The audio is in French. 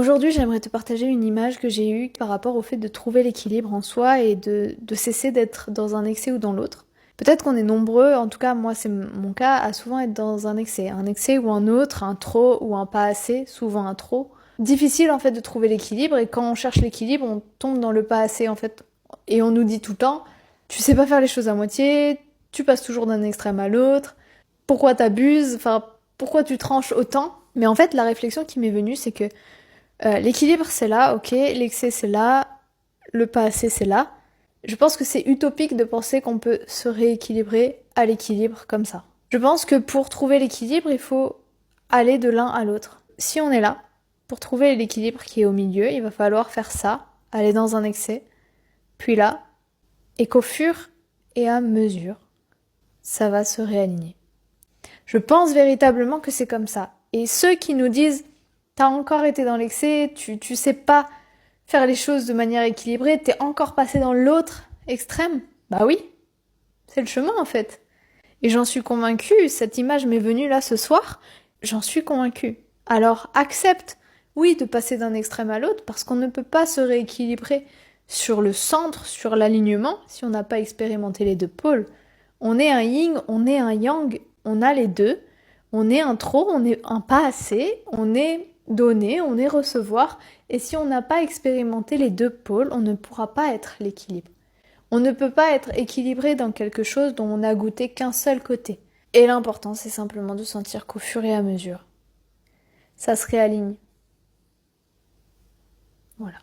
Aujourd'hui, j'aimerais te partager une image que j'ai eue par rapport au fait de trouver l'équilibre en soi et de cesser d'être dans un excès ou dans l'autre. Peut-être qu'on est nombreux, en tout cas moi c'est mon cas, à souvent être dans un excès ou un autre, un trop ou un pas assez, souvent un trop. Difficile en fait de trouver l'équilibre et quand on cherche l'équilibre, on tombe dans le pas assez en fait. Et on nous dit tout le temps, tu sais pas faire les choses à moitié, tu passes toujours d'un extrême à l'autre, pourquoi t'abuses, enfin pourquoi tu tranches autant. Mais en fait la réflexion qui m'est venue c'est que l'équilibre c'est là, ok, l'excès c'est là, le pas assez c'est là. Je pense que c'est utopique de penser qu'on peut se rééquilibrer à l'équilibre comme ça. Je pense que pour trouver l'équilibre, il faut aller de l'un à l'autre. Si on est là, pour trouver l'équilibre qui est au milieu, il va falloir faire ça, aller dans un excès, puis là, et qu'au fur et à mesure, ça va se réaligner. Je pense véritablement que c'est comme ça. Et ceux qui nous disent t'as encore été dans l'excès, tu sais pas faire les choses de manière équilibrée, t'es encore passé dans l'autre extrême. Bah oui, c'est le chemin en fait. Et j'en suis convaincue, cette image m'est venue là ce soir, j'en suis convaincue. Alors accepte, oui, de passer d'un extrême à l'autre, parce qu'on ne peut pas se rééquilibrer sur le centre, sur l'alignement, si on n'a pas expérimenté les deux pôles. On est un yin, on est un yang, on a les deux. On est un trop, on est un pas assez, on est donner, on est recevoir. Et si on n'a pas expérimenté les deux pôles, on ne pourra pas être l'équilibre. On ne peut pas être équilibré dans quelque chose dont on n'a goûté qu'un seul côté. Et l'important, c'est simplement de sentir qu'au fur et à mesure, ça se réaligne. Voilà.